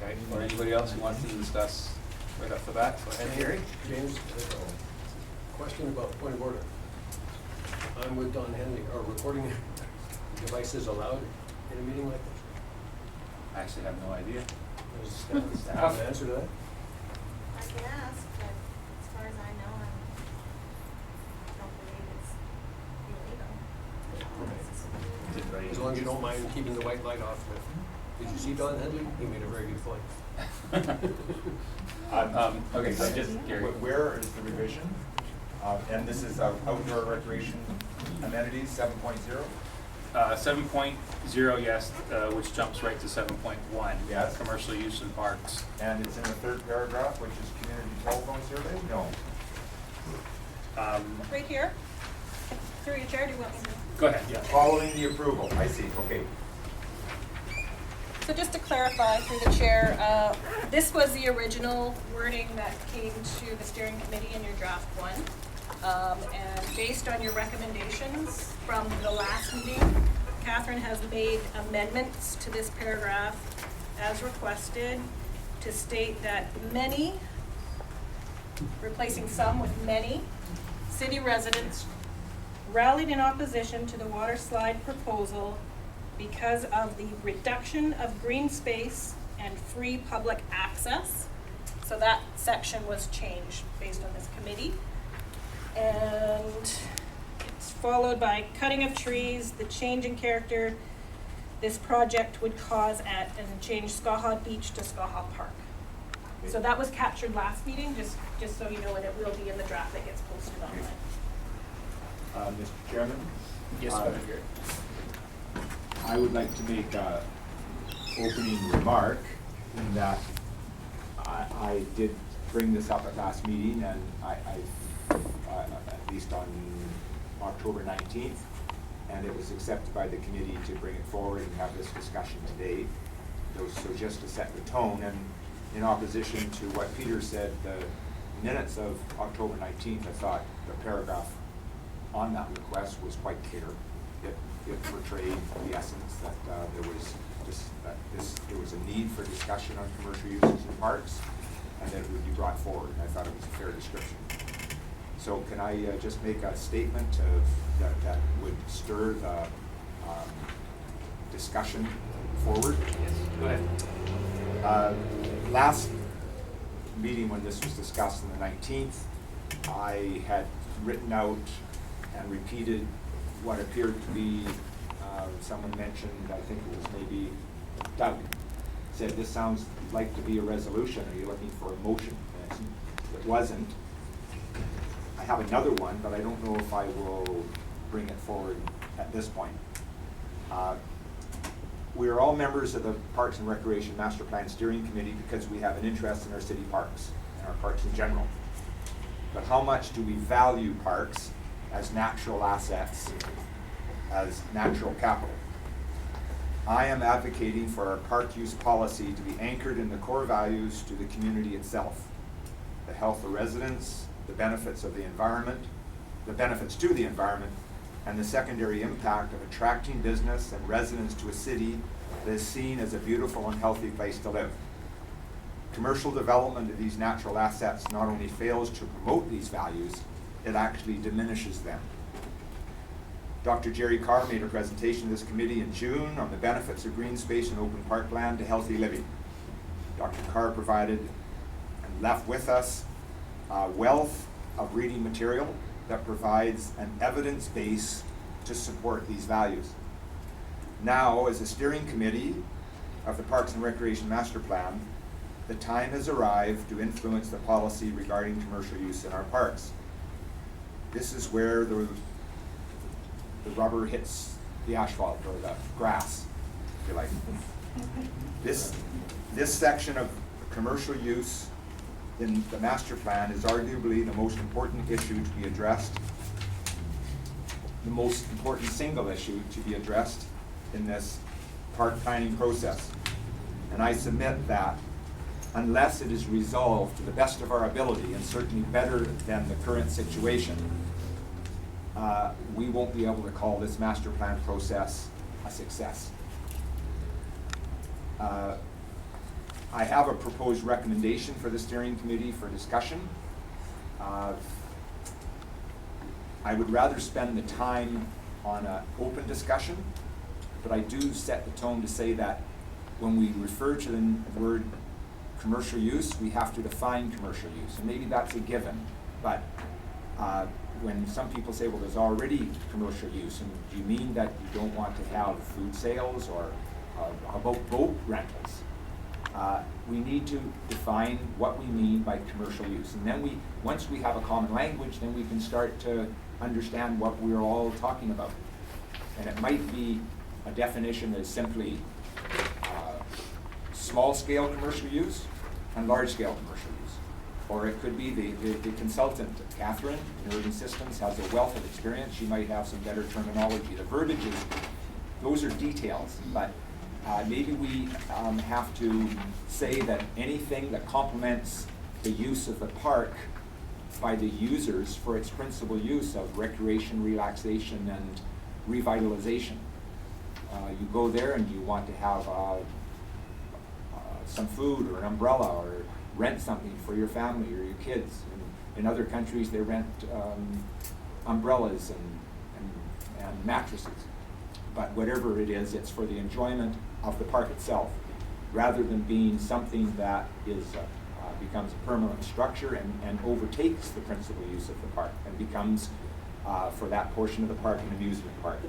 Okay, or anybody else who wants to discuss right off the bat? Go ahead, Gary. James, a question about point of order. I'm with Don Henley. Are recording devices allowed in a meeting like this? I actually have no idea. Does staff have an answer to that? I can ask, but as far as I know, I don't believe it's illegal. As long as you don't mind keeping the white light off. Did you see Don Henley? He made a very good point. Okay, so just Gary. Where is the revision? And this is outdoor recreation amenities, 7.0? 7.0, yes, which jumps right to 7.1. Yes. Commercial use in parks. And it's in the third paragraph, which is community telephone survey? No. Right here. Through your chair, do you want me to? Go ahead. Yeah, following the approval. I see, okay. So just to clarify through the chair, this was the original wording that came to the steering committee in your draft one. And based on your recommendations from the last meeting, Catherine has made amendments to this paragraph as requested to state that many, replacing some with many, city residents rallied in opposition to the water slide proposal because of the reduction of green space and free public access. So that section was changed based on this committee. And it's followed by cutting of trees, the change in character this project would cause at, and change Skaha Beach to Skaha Park. So that was captured last meeting, just so you know, and it will be in the draft that gets posted online. Mr. Chairman? Yes, go ahead, Gary. I would like to make an opening remark in that I did bring this up at last meeting, and I at least on October 19th, and it was accepted by the committee to bring it forward and have this discussion today. So just to set the tone, and in opposition to what Peter said, the minutes of October 19th, I thought the paragraph on that request was quite clear. It portrayed the essence that there was a need for discussion on commercial uses in parks, and that it would be brought forward. And I thought it was a fair description. So can I just make a statement that would stir the discussion forward? Yes, go ahead. Last meeting when this was discussed on the 19th, I had written out and repeated what appeared to be, someone mentioned, I think it was maybe Doug, said this sounds like to be a resolution. Are you looking for a motion? And it wasn't. I have another one, but I don't know if I will bring it forward at this point. We are all members of the Parks and Recreation Master Plan Steering Committee because we have an interest in our city parks and our parks in general. But how much do we value parks as natural assets, as natural capital? I am advocating for our park use policy to be anchored in the core values to the community itself. The health of residents, the benefits of the environment, the benefits to the environment, and the secondary impact of attracting business and residents to a city that is seen as a beautiful and healthy place to live. Commercial development of these natural assets not only fails to promote these values, it actually diminishes them. Dr. Jerry Carr made a presentation to this committee in June on the benefits of green space and open parkland to healthy living. Dr. Carr provided and left with us a wealth of reading material that provides an evidence base to support these values. Now, as a steering committee of the Parks and Recreation Master Plan, the time has arrived to influence the policy regarding commercial use in our parks. This is where the rubber hits the asphalt or the grass, if you like. This section of commercial use in the master plan is arguably the most important issue to be addressed, the most important single issue to be addressed in this park planning process. And I submit that unless it is resolved to the best of our ability, and certainly better than the current situation, we won't be able to call this master plan process a success. I have a proposed recommendation for the steering committee for discussion. I would rather spend the time on an open discussion, but I do set the tone to say that when we refer to the word commercial use, we have to define commercial use, and maybe that's a given, but when some people say, well, there's already commercial use, and do you mean that you don't want to have food sales, or how about boat rentals? We need to define what we mean by commercial use, and then once we have a common language, then we can start to understand what we're all talking about. And it might be a definition that is simply small-scale commercial use and large-scale commercial use. Or it could be the consultant, Catherine, in Urban Systems, has a wealth of experience. She might have some better terminology. The verbiages, those are details, but maybe we have to say that anything that complements the use of the park by the users for its principal use of recreation, relaxation, and revitalization. You go there and you want to have some food or an umbrella, or rent something for your family or your kids. In other countries, they rent umbrellas and mattresses. But whatever it is, it's for the enjoyment of the park itself, rather than being something that is becomes a permanent structure and overtakes the principal use of the park and becomes, for that portion of the park, an amusement park.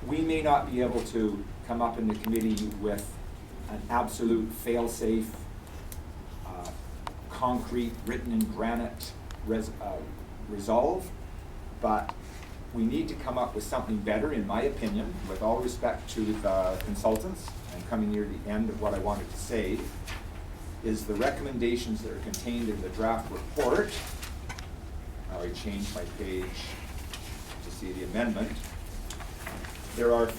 We may not be able to come up in the committee with an absolute fail-safe, concrete, written in granite resolve, but we need to come up with something better, in my opinion, with all respect to the consultants, and coming near the end of what I wanted to say, is the recommendations that are contained in the draft report. Now I changed my page to see the amendment. There are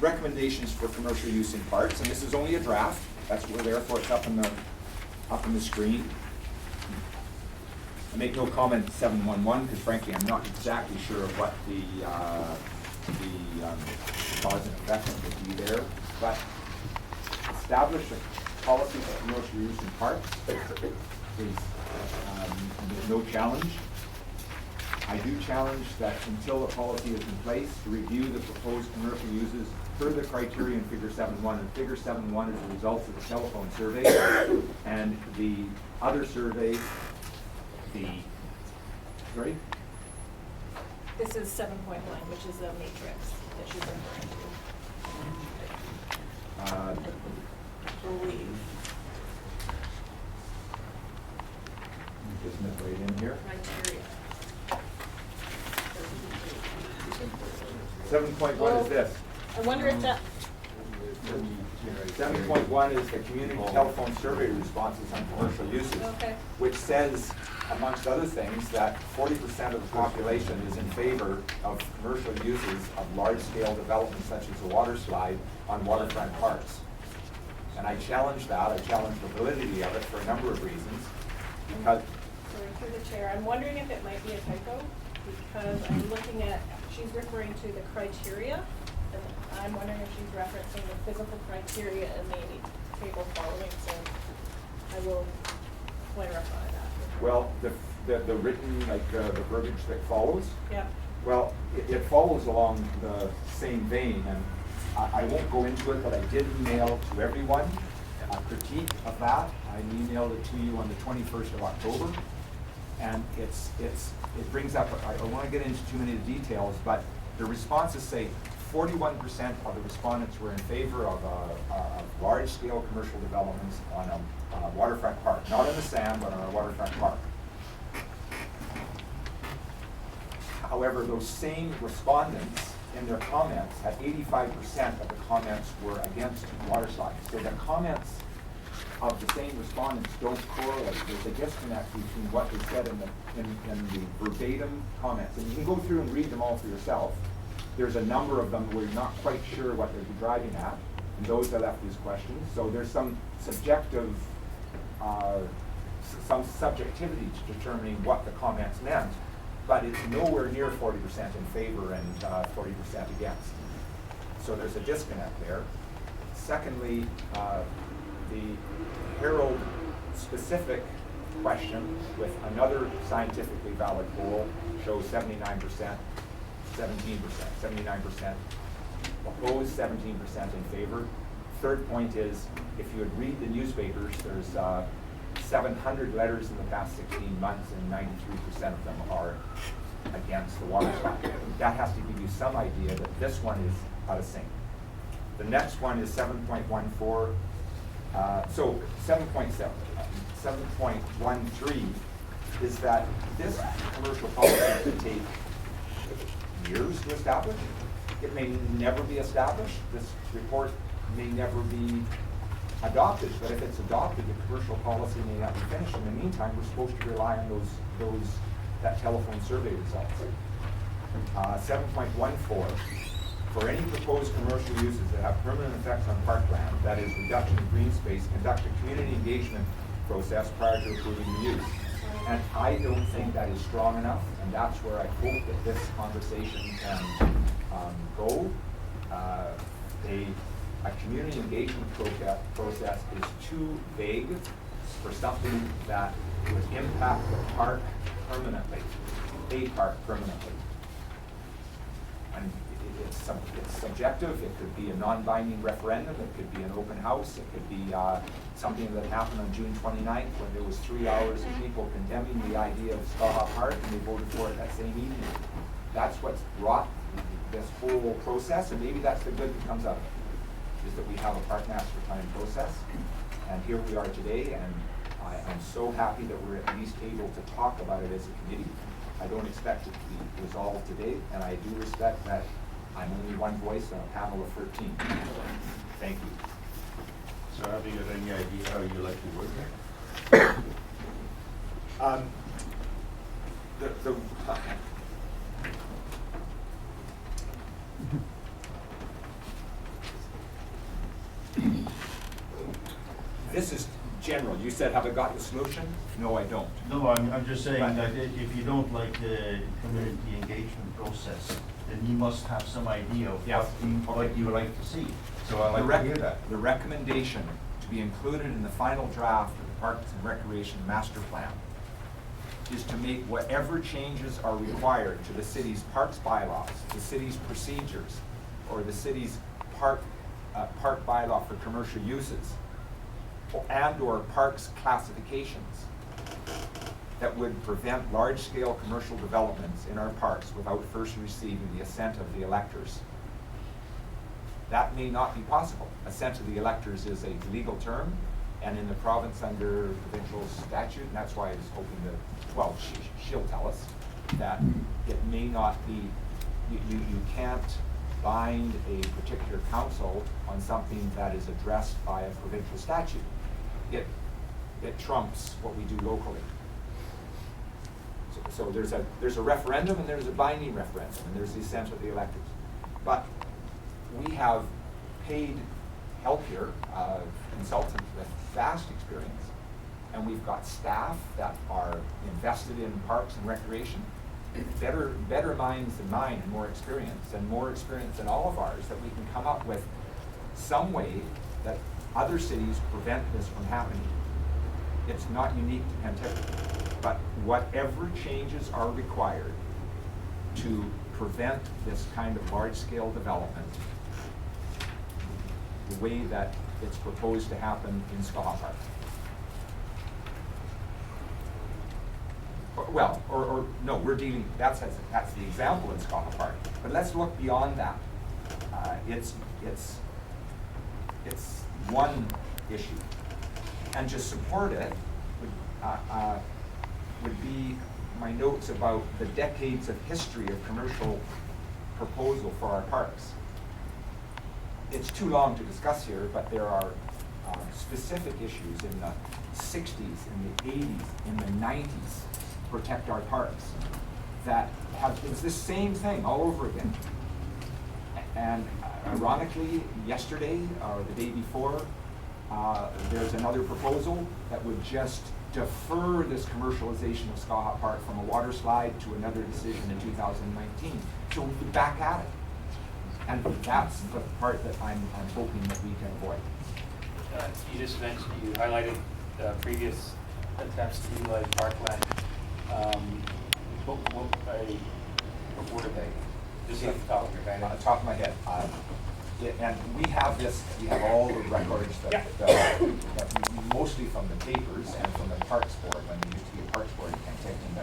recommendations for commercial use in parks, and this is only a draft. That's where, therefore, it's up on the screen. I make no comment 711 because, frankly, I'm not exactly sure of what the cause and effect would be there. But establish a policy for commercial use in parks is there's no challenge. I do challenge that until the policy is in place, to review the proposed commercial uses per the criteria in Figure 7.1. And Figure 7.1 is the results of the telephone survey, and the other survey, sorry? This is 7.1, which is the matrix that she's referring to. Believe. Isn't it right in here? Criteria. 7.1 is this. I wonder if that, 7.1 is the community telephone survey responses on commercial uses, okay. which says, amongst other things, that 40% of the population is in favor of commercial uses of large-scale developments such as the water slide on waterfront parks. And I challenge that. I challenge the validity of it for a number of reasons. Because Sorry, through the chair, I'm wondering if it might be a typo, because I'm looking at, she's referring to the criteria, and I'm wondering if she's referencing the physical criteria in the table following, so I will clarify that. well, the written, like the verbiage that follows, Yeah. well, it follows along the same vein, and I won't go into it, but I did email to everyone a critique of that. I emailed it to you on the 21st of October, and it brings up, I don't want to get into too many of the details, but the responses say 41% of the respondents were in favor of large-scale commercial developments on a waterfront park, not in the sand, but on a waterfront park. However, those same respondents in their comments had 85% of the comments were against water slides. So the comments of the same respondents don't correlate. There's a disconnect between what they said in the verbatim comments. And you can go through and read them all for yourself. There's a number of them where you're not quite sure what they're driving at, and those are left as questions. So there's some subjective, some subjectivity to determining what the comments meant, but it's nowhere near 40% in favor and 40% against. So there's a disconnect there. Secondly, the Herald specific question with another scientifically valid poll shows 79%, 17%, 79% opposed, 17% in favor. Third point is, if you would read the newspapers, there's 700 letters in the past 16 months and 93% of them are against the water slide. That has to give you some idea that this one is out of sync. The next one is 7.14. So 7.13 is that this commercial policy could take years to establish. It may never be established. This report may never be adopted, but if it's adopted, the commercial policy may not be finished. In the meantime, we're supposed to rely on that telephone survey results. 7.14, for any proposed commercial uses that have permanent effects on parkland, that is reduction of green space, conduct a community engagement process prior to approving the use. And I don't think that is strong enough, and that's where I hope that this conversation can go. A community engagement process is too vague for something that would impact the park permanently, a park permanently. And it's subjective. It could be a non-binding referendum. It could be an open house. It could be something that happened on June 29th when there was 3 hours of people condemning the idea of Skaha Park, and they voted for it that same evening. That's what's brought this whole process, and maybe that's the good that comes out of it, is that we have a park master plan process, and here we are today, and I'm so happy that we're at least able to talk about it as a committee. I don't expect it to be resolved today, and I do respect that I'm only one voice on a panel of 13. Thank you. So have you got any idea how you like to work This is general. You said, have I got the solution? No, I don't. No, I'm just saying that if you don't like the community engagement process, then you must have some idea of Yes. what you would like to see. So I like to hear that. The recommendation to be included in the final draft of the Parks and Recreation Master Plan is to make whatever changes are required to the city's parks bylaws, the city's procedures, or the city's park bylaw for commercial uses, and/or parks classifications that would prevent large-scale commercial developments in our parks without first receiving the assent of the electors. That may not be possible. Assent of the electors is a legal term, and in the province under provincial statute, and that's why I was hoping that, well, she'll tell us, that it may not be, you can't bind a particular council on something that is addressed by a provincial statute. It trumps what we do locally. So there's a referendum, and there's a binding referendum, and there's the assent of the electors. But we have paid help here, consultants with vast experience, and we've got staff that are invested in parks and recreation, better minds than mine, and more experience than all of ours, that we can come up with some way that other cities prevent this from happening. It's not unique to Penticton, but whatever changes are required to prevent this kind of large-scale development, the way that it's proposed to happen in Skaha Park. Well, or no, we're dealing, that's the example in Skaha Park. But let's look beyond that. It's one issue. And to support it would be my notes about the decades of history of commercial proposal for our parks. It's too long to discuss here, but there are specific issues in the 60s, in the 80s, in the 90s, protect our parks, that it's the same thing all over again. And ironically, yesterday or the day before, there's another proposal that would just defer this commercialization of Skaha Park from a water slide to another decision in 2019. So we'll be back at it. And that's the part that I'm hoping that we can avoid. You just mentioned, you highlighted previous attempts to utilize parkland. What were they? Just off the top of your head. On the top of my head. And we have all the records that mostly from the papers and from the Parks Board, when there used to be a Parks Board in Penticton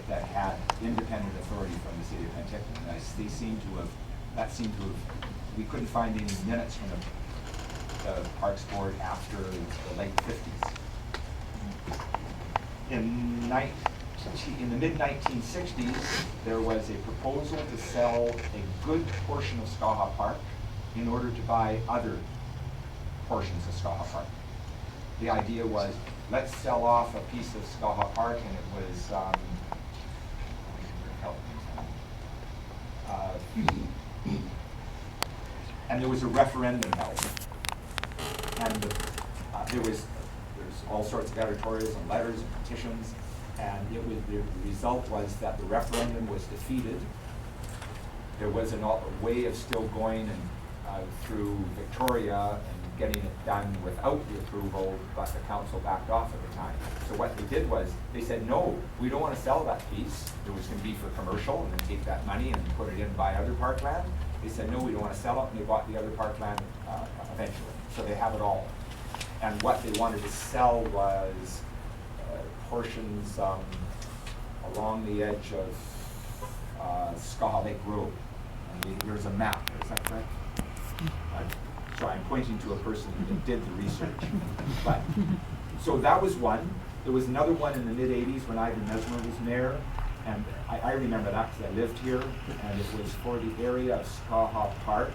that had independent authority from the city of Penticton. And that seemed to have, we couldn't find any minutes from the Parks Board after the late 50s. In the mid-1960s, there was a proposal to sell a good portion of Skaha Park in order to buy other portions of Skaha Park. The idea was, let's sell off a piece of Skaha Park, and it was, and there was a referendum held. And there's all sorts of editorials and letters and petitions, and the result was that the referendum was defeated. There was a way of still going through Victoria and getting it done without the approval, but the council backed off at the time. So what they did was, they said, no, we don't want to sell that piece. It was going to be for commercial, and then take that money and put it in and buy other parkland. They said, no, we don't want to sell it, and they bought the other parkland eventually. So they have it all. And what they wanted to sell was portions along the edge of Skaha Lake Road. And there's a map, is that correct? So I'm pointing to a person that did the research. But so that was one. There was another one in the mid-'80s when Ivan Mesmer was mayor. And I remember that because I lived here. And it was for the area of Skaha Park,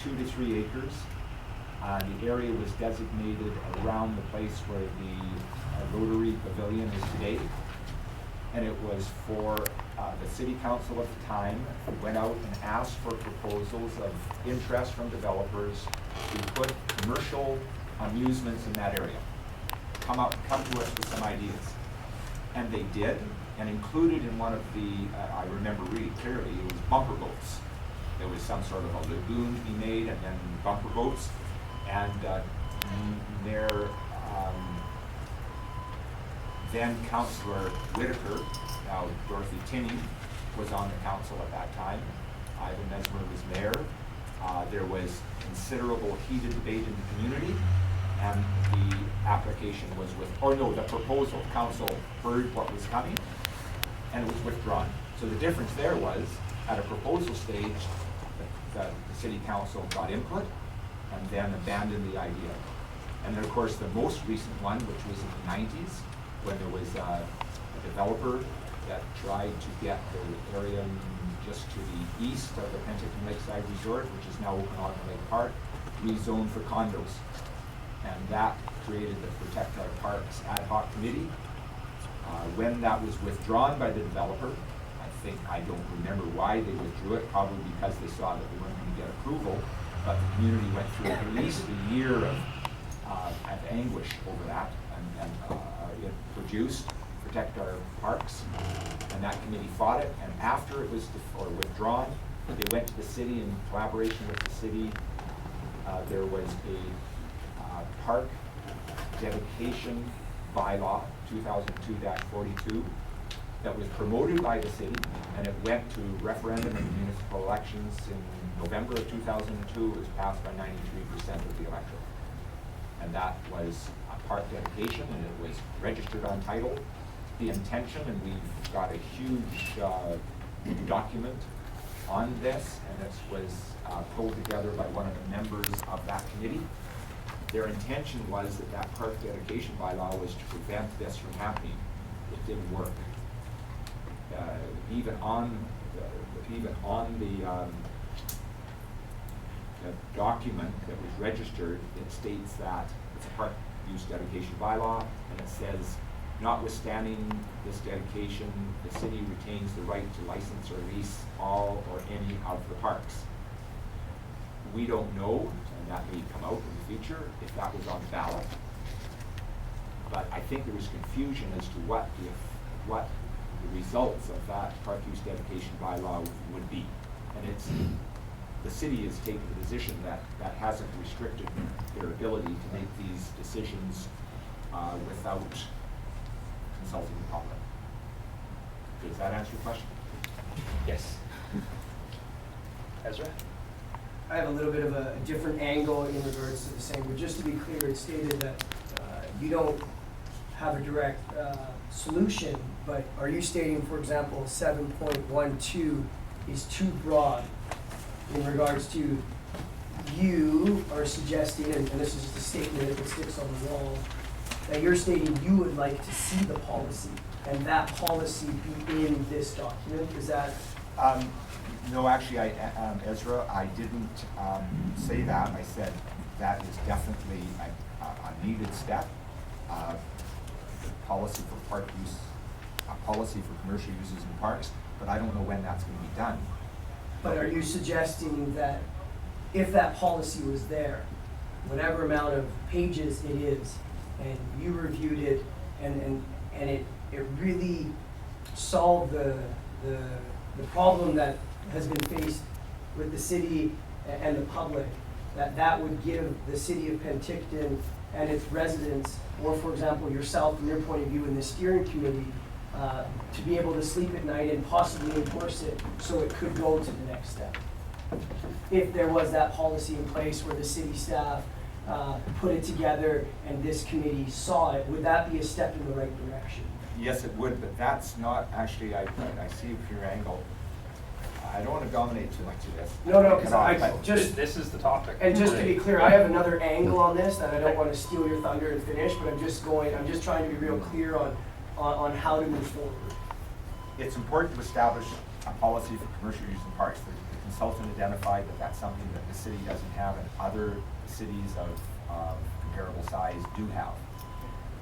2 to 3 acres. The area was designated around the place where the Rotary Pavilion is today. And it was for the city council at the time went out and asked for proposals of interest from developers to put commercial amusements in that area. Come to us with some ideas. And they did, and included in one of the, I remember really clearly, it was bumper boats. There was some sort of a lagoon to be made, and then bumper boats. And then Councillor Whitaker, now Dorothy Tinney, was on the council at that time. Ivan Mesmer was mayor. There was considerable heated debate in the community, and the application was the proposal, council heard what was coming, and it was withdrawn. So the difference there was, at a proposal stage, the city council got input, and then abandoned the idea. And then, of course, the most recent one, which was in the 90s, when there was a developer that tried to get the area just to the east of the Penticton Lakeside Resort, which is now Okanagan Lake Park, rezoned for condos. And that created the Protect Our Parks Ad Hoc Committee. When that was withdrawn by the developer, I don't remember why they withdrew it, probably because they saw that they weren't going to get approval, but the community went through at least a year of anguish over that, and it produced Protect Our Parks, and that committee fought it, and after it was withdrawn, they went to the city in collaboration with the city. There was a park dedication bylaw, 2002-42, that was promoted by the city, and it went to referendum and municipal elections in November of 2002. It was passed by 93% of the electorate. And that was a park dedication, and it was registered on title. The intention, and we've got a huge document on this, and this was pulled together by one of the members of that committee. Their intention was that park dedication bylaw was to prevent this from happening. It didn't work. Even on the document that was registered, it states that it's a park use dedication bylaw, and it says, notwithstanding this dedication, the city retains the right to license or lease all or any of the parks. We don't know, and that may come out in the future, if that was on the ballot. But I think there was confusion as to what the results of that park use dedication bylaw would be. And the city has taken a position that hasn't restricted their ability to make these decisions without consulting the public. Does that answer your question? Yes. Ezra? I have a little bit of a different angle in regards to the same, but just to be clear, it stated that you don't have a direct solution, but are you stating, for example, 7.12 is too broad in regards to you are suggesting, and this is just a statement that sticks on the wall, that you're stating you would like to see the policy, and that policy be in this document? Is that? No, actually, Ezra, I didn't say that. I said that is definitely a needed step. The policy for park use, a policy for commercial uses in parks, but I don't know when that's going to be done. But are you suggesting that if that policy was there, whatever amount of pages it is, and you reviewed it, and it really solved the problem that has been faced with the city and the public, that would give the city of Penticton and its residents, or for example yourself from your point of view in the steering committee, to be able to sleep at night and possibly enforce it so it could go to the next step? If there was that policy in place where the city staff put it together and this committee saw it, would that be a step in the right direction? Yes, it would, but that's not actually, I see your angle. I don't want to dominate too much of this. No, because I But just, This is the topic. and just to be clear, I have another angle on this that I don't want to steal your thunder and finish, but I'm just trying to be real clear on how to move forward. It's important to establish a policy for commercial use in parks. The consultant identified that that's something that the city doesn't have and other cities of comparable size do have.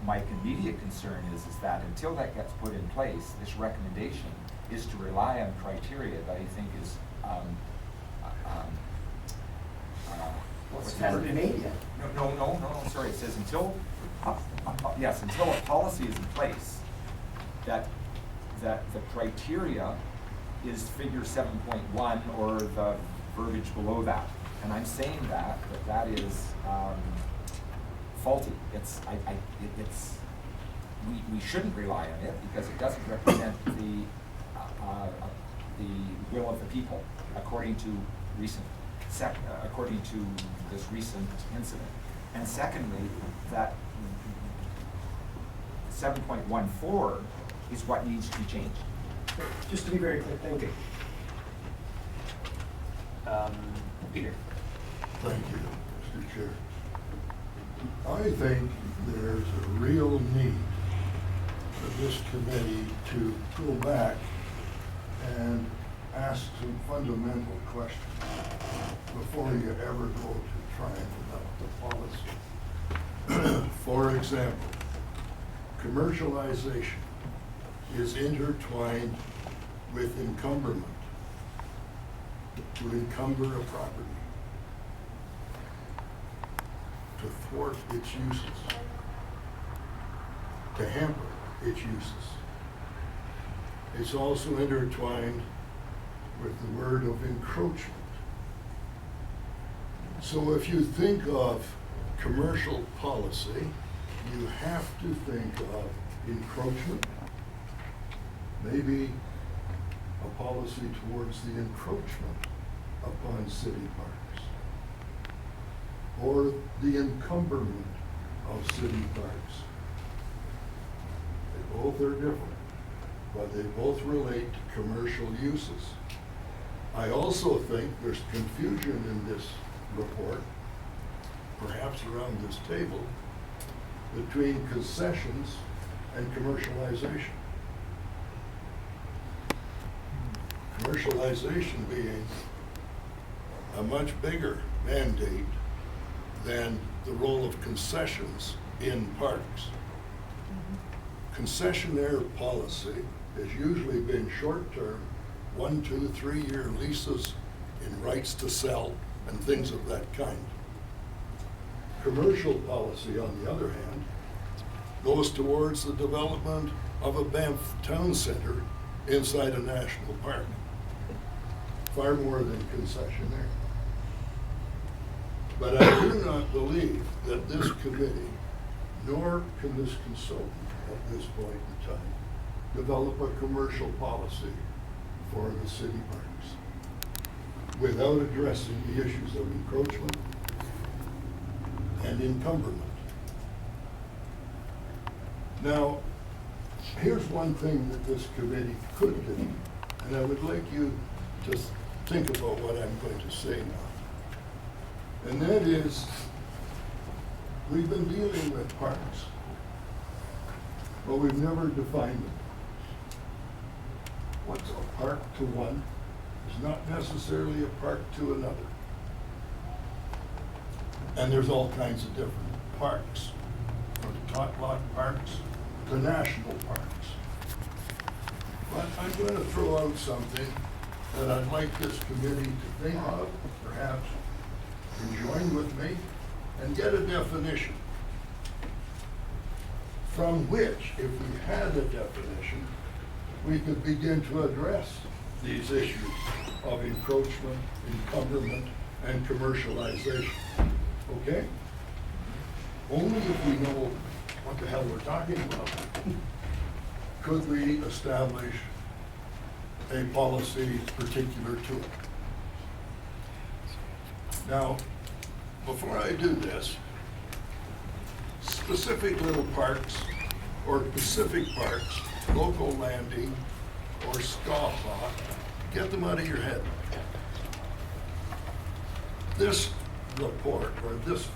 My immediate concern is that until that gets put in place, this recommendation is to rely on criteria that I think is, what's the Hasn't word? been made yet. No, sorry, it says until a policy is in place, that the criteria is figure 7.1 or the verbiage below that. And I'm saying that is faulty. We shouldn't rely on it because it doesn't represent the will of the people according to this recent incident. And secondly, that 7.14 is what needs to be changed. Just to be very clear, thank you. Peter? Thank you, Mr. Chair. I think there's a real need for this committee to go back and ask some fundamental questions before you ever go to try and develop the policy. For example, commercialization is intertwined with encumberment, to encumber a property, to thwart its uses, to hamper its uses. It's also intertwined with the word of encroachment. So if you think of commercial policy, you have to think of encroachment, maybe a policy towards the encroachment upon city parks, or the encumberment of city parks. They both are different, but they both relate to commercial uses. I also think there's confusion in this report, perhaps around this table, between concessions and commercialization. Commercialization being a much bigger mandate than the role of concessions in parks. Concessionaire policy has usually been short-term, 1, 2, 3-year leases in rights to sell and things of that kind. Commercial policy, on the other hand, goes towards the development of a Banff town center inside a national park. far more than concessionaire. But I do not believe that this committee, nor can this consultant at this point in time, develop a commercial policy for the city parks without addressing the issues of encroachment and encumberment. Now, here's one thing that this committee could do, and I would like you to think about what I'm going to say now. And that is, we've been dealing with parks, but we've never defined them. What's a park to one is not necessarily a park to another. And there's all kinds of different parks, from tot lot parks to national parks. But I'm going to throw out something that I'd like this committee to think of, perhaps to join with me, and get a definition from which, if we had a definition, we could begin to address these issues of encroachment, encumberment, and commercialization. Okay? Only if we know what the hell we're talking about could we establish a policy particular to it. Now, before I do this, specific little parks or Pacific parks, local landing, or scofflaw, get them out of your head. This report, or this